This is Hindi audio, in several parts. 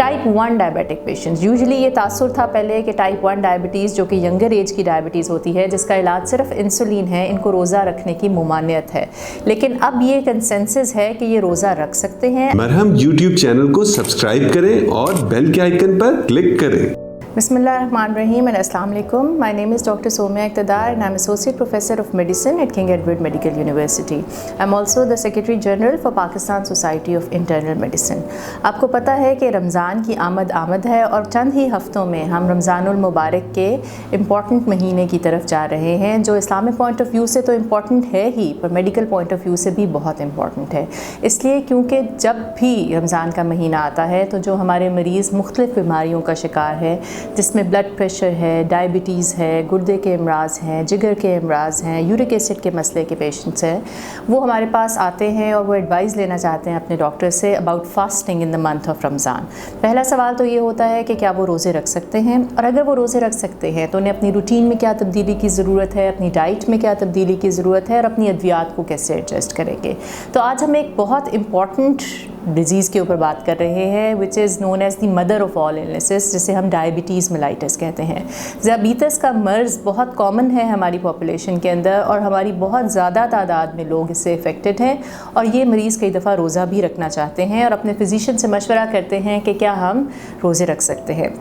टाइप 1 डायबिटिक पेशेंट्स, यूजुअली ये तासुर था पहले कि टाइप 1 डायबिटीज़ जो कि यंगर एज की डायबिटीज़ होती है जिसका इलाज सिर्फ इंसुलिन है, इनको रोज़ा रखने की मुमानियत है। लेकिन अब ये कंसेंसस है कि ये रोज़ा रख सकते हैं। मरहम यूट्यूब चैनल को सब्सक्राइब करें और बेल के आइकन पर क्लिक करें। बिस्मिल्लाहिर्रहमानिर्रहीम एंड अस्सलाम वालेकुम। My name is doctor Somia Iqtidar and I am associate professor of medicine at King Edward Medical University. I am also the secretary general for Pakistan society of internal medicine. आपको पता है कि रमज़ान की आमद है और चंद ही हफ़्तों में हम रमज़ानुल मुबारक के इम्पॉर्टेंट महीने की तरफ जा रहे हैं, जो इस्लामिक पॉइंट ऑफ व्यू से तो इम्पॉर्टेंट है ही, पर मेडिकल पॉइंट ऑफ व्यू से भी बहुत इम्पॉर्टेंट है। इसलिए क्योंकि जब भी रमज़ान का महीना आता है तो जो हमारे मरीज़ मुख्तलिफ़ बीमारियों का शिकार है, जिसमें ब्लड प्रेशर है, डायबिटीज़ है, गुर्दे के अमराज हैं, जिगर के अमराज हैं, यूरिक एसिड के मसले के पेशेंट्स हैं, वो हमारे पास आते हैं और वो एडवाइस लेना चाहते हैं अपने doctor say about fasting in the month of Ramzan. पहला सवाल तो ये होता है कि क्या वो रोज़े रख सकते हैं, और अगर वो रोज़े रख सकते हैं तो उन्हें अपनी रूटीन में क्या तब्दीली की ज़रूरत है, अपनी डाइट में क्या तब्दीली की ज़रूरत है और अपनी अद्वियात को कैसे एडजस्ट करेंगे। तो आज हम एक बहुत इम्पॉर्टेंट डिज़ीज़ के ऊपर बात कर रहे हैं which is known as the mother of all illnesses, जिसे हम डायबिटीज़ मेलाइटिस कहते हैं। ज़ियाबीतस का मर्ज़ बहुत कॉमन है हमारी पॉपुलेशन के अंदर और हमारी बहुत ज़्यादा तादाद में लोग इससे इफ़ेक्टेड हैं, और ये मरीज़ कई दफ़ा रोज़ा भी रखना चाहते हैं और अपने फ़िज़िशियन से मशवरा करते हैं कि क्या हम रोज़े रख सकते हैं।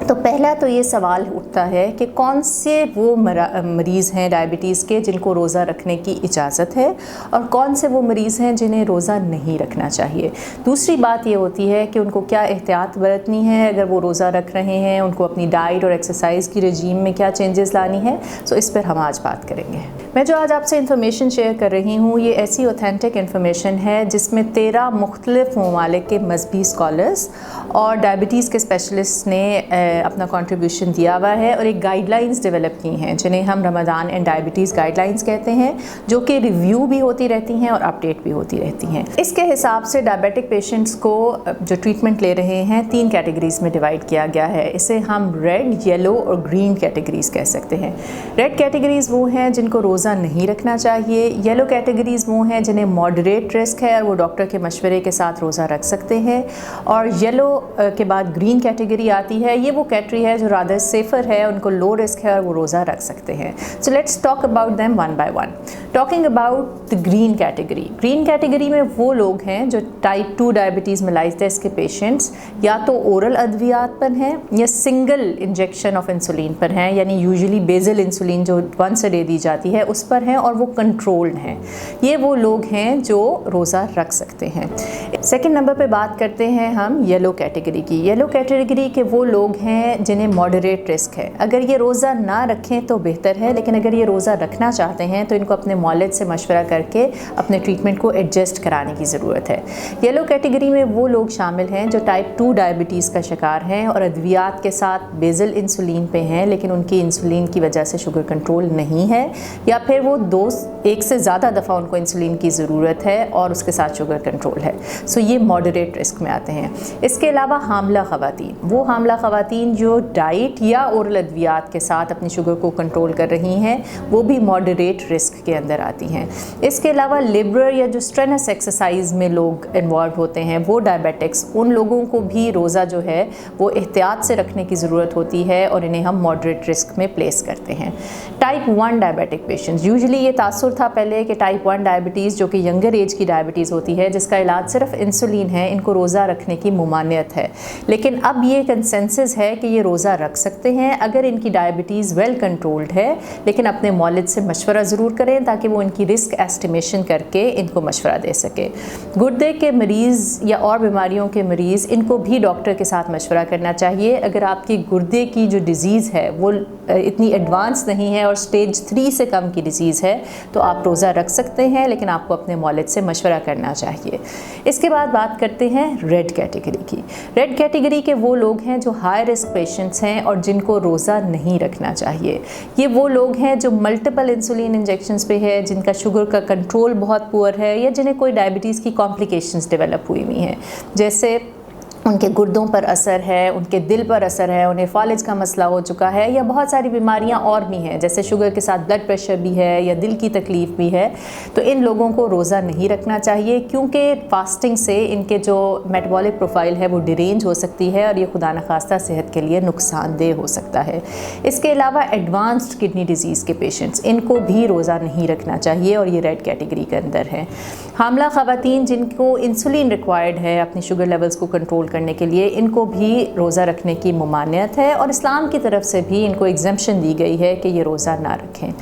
तो पहला तो ये सवाल उठता है कि कौन से वो मरीज़ हैं डायबिटीज़ के जिनको रोज़ा रखने की इजाज़त है और कौन से वो मरीज़ हैं जिन्हें रोज़ा नहीं रखना चाहिए। दूसरी बात ये होती है कि उनको क्या एहतियात बरतनी है अगर वो रोज़ा रख रहे हैं, उनको अपनी डाइट और एक्सरसाइज की रजीम में क्या चेंजेस लानी है। सो इस पर हम आज बात करेंगे। मैं जो आज आपसे इन्फॉर्मेशन शेयर कर रही हूँ ये ऐसी ऑथेंटिक इन्फॉर्मेशन है जिसमें 13 मुख्तलिफ ममालिक के मजहबी स्कॉलर्स और डायबिटीज़ के स्पेशलिस्ट ने अपना कंट्रीब्यूशन दिया हुआ है और एक गाइडलाइंस डेवलप की हैं जिन्हें हम रमज़ान एंड डायबिटीज़ गाइडलाइंस कहते हैं, जो कि रिव्यू भी होती रहती हैं और अपडेट भी होती रहती हैं। इसके हिसाब से डायबिटिक पेशेंट्स को जो ट्रीटमेंट ले रहे हैं 3 कैटेगरीज में डिवाइड किया गया है। इसे हम रेड, येलो और ग्रीन कैटेगरीज कह सकते हैं। रेड कैटेगरीज वो हैं जिनको रोज़ा नहीं रखना चाहिए, येलो कैटेगरीज वो हैं जिन्हें मॉडरेट रिस्क है और वो डॉक्टर के मशवरे के साथ रोज़ा रख सकते हैं, और येलो के बाद ग्रीन कैटेगरी आती है। ये वो कैटेगरी है जो रादर सेफर है, उनको लो रिस्क है और वो रोज़ा रख सकते हैं। So let's talk about them one by one. Talking about the green category, green category में वो लोग हैं जो टाइप 2 डायबिटीज़ मेलाइटिस के पेशेंट्स या तो ओरल अद्वियात पर हैं या सिंगल इंजेक्शन ऑफ इंसुलिन पर हैं, यानी यूजुअली बेजल इंसुलिन जो वंस अ डे दी जाती है उस पर हैं और वो कंट्रोल्ड हैं। ये वो लोग हैं जो रोज़ा रख सकते हैं। सेकेंड नंबर पे बात करते हैं हम येलो कैटेगरी की। येलो कैटेगरी के वो लोग हैं जिन्हें मॉडरेट रिस्क है। अगर ये रोज़ा ना रखें तो बेहतर है, लेकिन अगर ये रोज़ा रखना चाहते हैं तो इनको अपने मौलिद से मशवरा करके अपने ट्रीटमेंट को एडजस्ट कराने की ज़रूरत है। येलो कैटेगरी में वो लोग शामिल हैं जो टाइप 2 डायबिटीज़ का शिकार हैं और अद्वियात के साथ बेजल इंसुलिन पे हैं, लेकिन उनकी इंसुलिन की वजह से शुगर कंट्रोल नहीं है, या फिर वो एक से ज़्यादा दफ़ा उनको इंसुलिन की ज़रूरत है और उसके साथ शुगर कंट्रोल है। सो ये मॉडरेट रिस्क में आते हैं। इसके अलावा हामला ख़वातीन, वो हामला ख़वातीन जो डाइट या ओरल अद्वियात के साथ अपनी शुगर को कंट्रोल कर रही हैं, वो भी मॉडरेट रिस्क के अंदर आती हैं। इसके अलावा लिबरल या जो स्ट्रेनस एक्सरसाइज में लोग इन्वॉल्व होते हैं वो डायबिटिक्स, उन लोगों को भी रोज़ा जो है वो एहतियात से रखने की ज़रूरत होती है और इन्हें हम मॉडरेट रिस्क में प्लेस करते हैं। टाइप 1 डायबिटिक पेशेंट्स, यूजुअली ये तासुर था पहले कि टाइप 1 डायबिटीज़ जो कि यंगर एज की डायबिटीज़ होती है जिसका इलाज सिर्फ इंसुलिन है, इनको रोज़ा रखने की मुमानियत है। लेकिन अब ये कंसेंसस है कि ये रोज़ा रख सकते हैं अगर इनकी डायबिटीज़ वेल कंट्रोल्ड है, लेकिन अपने मौलिद से मशवरा ज़रूर करें ताकि वो इनकी रिस्क एस्टिमेशन करके इनको मशवरा दे सके। गुर्दे के मरीज़ या और बीमारियों के मरीज़, इनको भी डॉक्टर के साथ मशवरा करना चाहिए। अगर आपकी गुर्दे की जो डिज़ीज़ है वो इतनी एडवांस नहीं है और स्टेज 3 से कम की डिज़ीज़ है तो आप रोज़ा रख सकते हैं, लेकिन आपको अपने मौलिद से मशवरा करना चाहिए। इसके बाद बात करते हैं रेड कैटेगरी की। रेड कैटेगरी के वो लोग हैं जो हाई रिस्क पेशेंट्स हैं और जिनको रोज़ा नहीं रखना चाहिए। ये वो लोग हैं जो मल्टीपल इंसुलिन इंजेक्शंस पे है, जिनका शुगर का कंट्रोल बहुत पुअर है, या जिन्हें कोई डायबिटीज़ की कॉम्प्लिकेशंस डेवलप हुई हुई हैं, जैसे उनके गुर्दों पर असर है, उनके दिल पर असर है, उन्हें फॉलेज का मसला हो चुका है, या बहुत सारी बीमारियां और भी हैं जैसे शुगर के साथ ब्लड प्रेशर भी है या दिल की तकलीफ़ भी है, तो इन लोगों को रोज़ा नहीं रखना चाहिए, क्योंकि फास्टिंग से इनके जो मेटाबॉलिक प्रोफाइल है वो डिरेंज हो सकती है और ये खुदा न खास्ता सेहत के लिए नुकसानदेह हो सकता है। इसके अलावा एडवांस्ड किडनी डिजीज़ के पेशेंट्स, इनको भी रोज़ा नहीं रखना चाहिए और ये रेड कैटेगरी के अंदर है। हामला ख़वातीन जिनको इंसुलिन रिक्वायर्ड है अपनी शुगर लेवल्स को कंट्रोल करने के लिए, इनको भी रोज़ा रखने की ममानियत है और इस्लाम की तरफ से भी इनको एग्जम्पशन दी गई है कि ये रोज़ा ना रखें।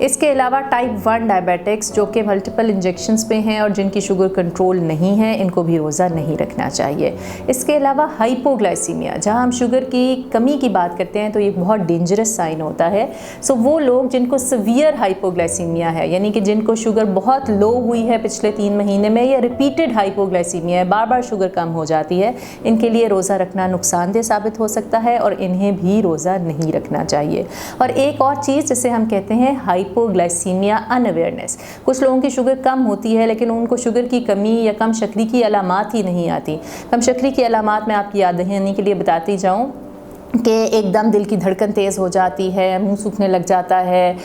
इसके अलावा टाइप 1 डायबिटिक्स जो कि मल्टीपल इंजेक्शंस पे हैं और जिनकी शुगर कंट्रोल नहीं है, इनको भी रोज़ा नहीं रखना चाहिए। इसके अलावा हाइपोग्लाइसीमिया, जहाँ हम शुगर की कमी की बात करते हैं तो ये बहुत डेंजरस साइन होता है। सो वो लोग जिनको सीवियर हाइपोग्लाइसीमिया है, यानी कि जिनको शुगर बहुत लो हुई है पिछले 3 महीने में, या रिपीटेड हाइपोग्लाइसीमिया है, बार बार शुगर कम हो जाती है, इनके लिए रोज़ा रखना नुकसानदेह साबित हो सकता है और इन्हें भी रोज़ा नहीं रखना चाहिए। और एक और चीज़ जिसे हम कहते हैं हाइपोग्लाइसीमिया अनअवेयरनेस, कुछ लोगों की शुगर कम होती है लेकिन उनको शुगर की कमी या कम शक्री की अलामात ही नहीं आती। कम शक्री की अलामात मैं आपकी याद दहानी के लिए बताती जाऊँ कि एकदम दिल की धड़कन तेज़ हो जाती है, मुंह सूखने लग जाता है,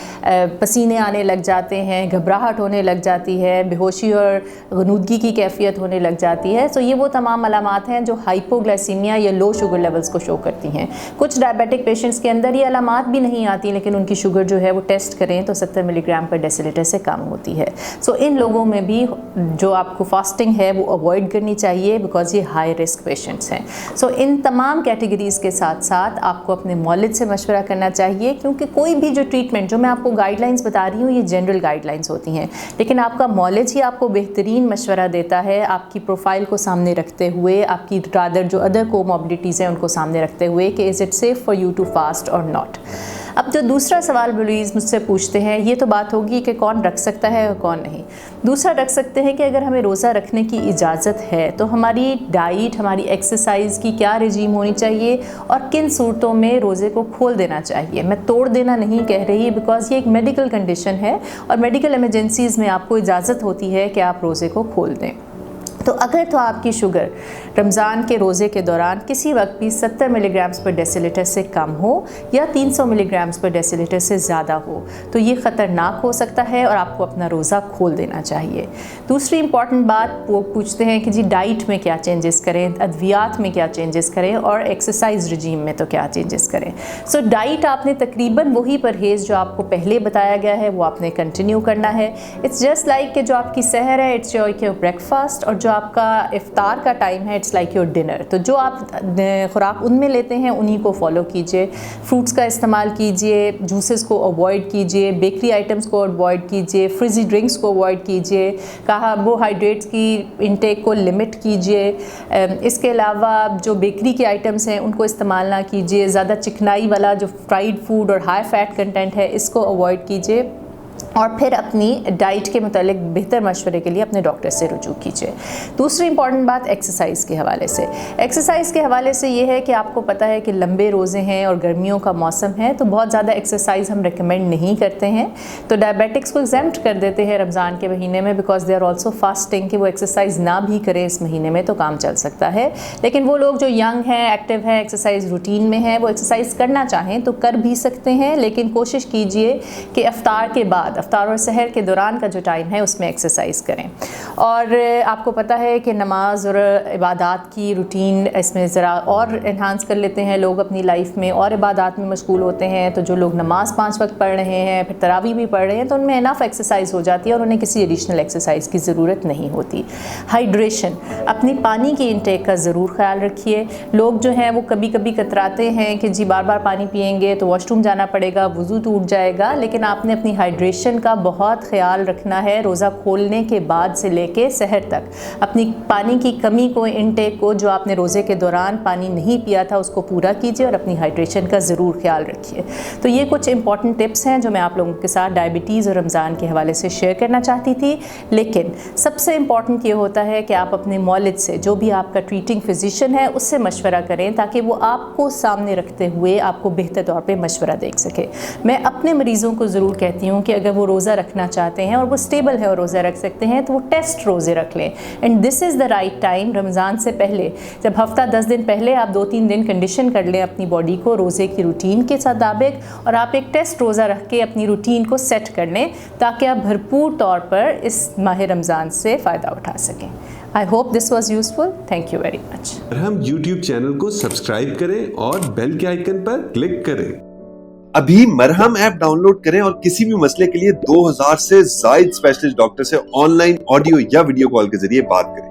पसीने आने लग जाते हैं, घबराहट होने लग जाती है, बेहोशी और गनूदगी की कैफियत होने लग जाती है। सो ये वो तमाम अलामात हैं जो हाइपोग्लाइसीमिया या लो शुगर लेवल्स को शो करती हैं। कुछ डायबिटिक पेशेंट्स के अंदर ये अलामात भी नहीं आती, लेकिन उनकी शुगर जो है वो टेस्ट करें तो 70 मिलीग्राम पर डेसीलीटर से कम होती है। सो इन लोगों में भी जो आपको फास्टिंग है वो अवॉइड करनी चाहिए, बिकॉज ये हाई रिस्क पेशेंट्स हैं। सो इन तमाम कैटेगरीज़ के साथ साथ आपको अपने मौलिद से मशवरा करना चाहिए, क्योंकि कोई भी जो ट्रीटमेंट जो मैं आपको गाइडलाइंस बता रही हूँ ये जनरल गाइडलाइंस होती हैं, लेकिन आपका मौलिद ही आपको बेहतरीन मशवरा देता है, आपकी प्रोफाइल को सामने रखते हुए, आपकी रादर जो अदर कोमॉर्बिडिटीज़ हैं उनको सामने रखते हुए कि is it safe for you to fast और नॉट। अब जो दूसरा सवाल बुलीज़ मुझसे पूछते हैं, ये तो बात होगी कि कौन रख सकता है और कौन नहीं। दूसरा रख सकते हैं कि अगर हमें रोज़ा रखने की इजाज़त है तो हमारी डाइट, हमारी एक्सरसाइज की क्या रजीम होनी चाहिए और किन सूरतों में रोज़े को खोल देना चाहिए। मैं तोड़ देना नहीं कह रही, बिकॉज़ ये एक मेडिकल कंडीशन है और मेडिकल इमरजेंसीज़ में आपको इजाज़त होती है कि आप रोज़े को खोल दें। तो अगर तो आपकी शुगर रमज़ान के रोज़े के दौरान किसी वक्त भी 70 मिलीग्राम्स पर डेसीलीटर से कम हो या 300 मिलीग्राम्स पर डेसीलीटर से ज़्यादा हो, तो ये ख़तरनाक हो सकता है और आपको अपना रोज़ा खोल देना चाहिए। दूसरी इंपॉर्टेंट बात वो पूछते हैं कि जी डाइट में क्या चेंजेस करें, अद्वियात में क्या चेंजेस करें और एक्सरसाइज रजीम में तो क्या चेंजेस करें। सो डाइट आपने तकरीबन वही परहेज़ जो आपको पहले बताया गया है वो आपने कंटिन्यू करना है। इट्स जस्ट लाइक कि जो आपकी सहर है इट्स योर ब्रेकफास्ट और जो आपका इफ्तार का टाइम है इट्स लाइक योर डिनर। तो जो आप खुराक उनमें लेते हैं उन्हीं को फॉलो कीजिए। फ्रूट्स का इस्तेमाल कीजिए, जूसेस को अवॉइड कीजिए, बेकरी आइटम्स को अवॉइड कीजिए, फ्रिजी ड्रिंक्स को अवॉइड कीजिए, कार्बोहाइड्रेट्स की इंटेक को लिमिट कीजिए। इसके अलावा जो बेकरी के आइटम्स हैं उनको इस्तेमाल ना कीजिए। ज़्यादा चिकनाई वाला जो फ्राइड फूड और हाई फैट कंटेंट है इसको अवॉइड कीजिए और फिर अपनी डाइट के मुतालिक बेहतर मशवरे के लिए अपने डॉक्टर से रुजू कीजिए। दूसरी इंपॉर्टेंट बात एक्सरसाइज के हवाले से, एक्सरसाइज के हवाले से ये है कि आपको पता है कि लंबे रोज़े हैं और गर्मियों का मौसम है, तो बहुत ज़्यादा एक्सरसाइज हम रिकमेंड नहीं करते हैं। तो डायबिटिक्स को एग्जेम्प्ट कर देते हैं रमज़ान के महीने में, because they are also fasting, कि वो एक्सरसाइज ना भी करें इस महीने में तो काम चल सकता है। लेकिन वो लोग जो यंग हैं, एक्टिव हैं, एक्सरसाइज रूटीन में हैं, वो एक्सरसाइज करना चाहें तो कर भी सकते हैं, लेकिन कोशिश कीजिए कि इफ्तार के बाद, इफ्तार और सहर के दौरान का जो टाइम है उसमें एक्सरसाइज करें। और आपको पता है कि नमाज और इबादत की रूटीन इसमें ज़रा और इन्हांस कर लेते हैं लोग अपनी लाइफ में और इबादत में मशगूल होते हैं। तो जो लोग नमाज 5 वक्त पढ़ रहे हैं, फिर तरावी भी पढ़ रहे हैं, तो उनमें इनफ एक्सरसाइज हो जाती है और उन्हें किसी एडिशनल एक्सरसाइज की ज़रूरत नहीं होती। हाइड्रेशन, अपनी पानी की इंटेक का ज़रूर ख्याल रखिए। लोग जो हैं वो कभी कभी कतराते हैं कि जी बार बार पानी पिएंगे तो वॉशरूम जाना पड़ेगा, वज़ू टूट जाएगा, लेकिन आपने अपनी हाइड्रेशन का बहुत ख्याल रखना है। रोज़ा खोलने के बाद से लेके सहर तक अपनी पानी की कमी को, इनटेक को, जो आपने रोज़े के दौरान पानी नहीं पिया था उसको पूरा कीजिए और अपनी हाइड्रेशन का ज़रूर ख्याल रखिए। तो ये कुछ इंपॉर्टेंट टिप्स हैं जो मैं आप लोगों के साथ डायबिटीज़ और रमज़ान के हवाले से शेयर करना चाहती थी। लेकिन सबसे इम्पॉर्टेंट ये होता है कि आप अपने मौलिद से, जो भी आपका ट्रीटिंग फिजिशियन है, उससे मशवरा करें ताकि वो आपको सामने रखते हुए आपको बेहतर तौर पर मशवरा दे सके। मैं अपने मरीज़ों को ज़रूर कहती हूँ कि अगर वो रोज़ा रखना चाहते हैं और वो स्टेबल है और रोज़ा रख सकते हैं तो वो टेस्ट रोज़े रख लें। And this is the right time Ramzan से पहले, जब हफ्ता 10 दिन पहले आप 2-3 दिन कंडीशन कर लें अपनी बॉडी को रोज़े की रूटीन के मुताबिक, और आप एक टेस्ट रोज़ा रख के अपनी रूटीन को सेट कर लें ताकि आप भरपूर तौर पर इस माह रमज़ान से फ़ायदा उठा सकें। I hope this was useful. Thank you very much. हम YouTube चैनल को सब्सक्राइब करें और बेल के आइकन पर क्लिक करें। अभी मरहम ऐप डाउनलोड करें और किसी भी मसले के लिए 2000 से ज्यादा स्पेशलिस्ट डॉक्टर से ऑनलाइन ऑडियो या वीडियो कॉल के जरिए बात करें।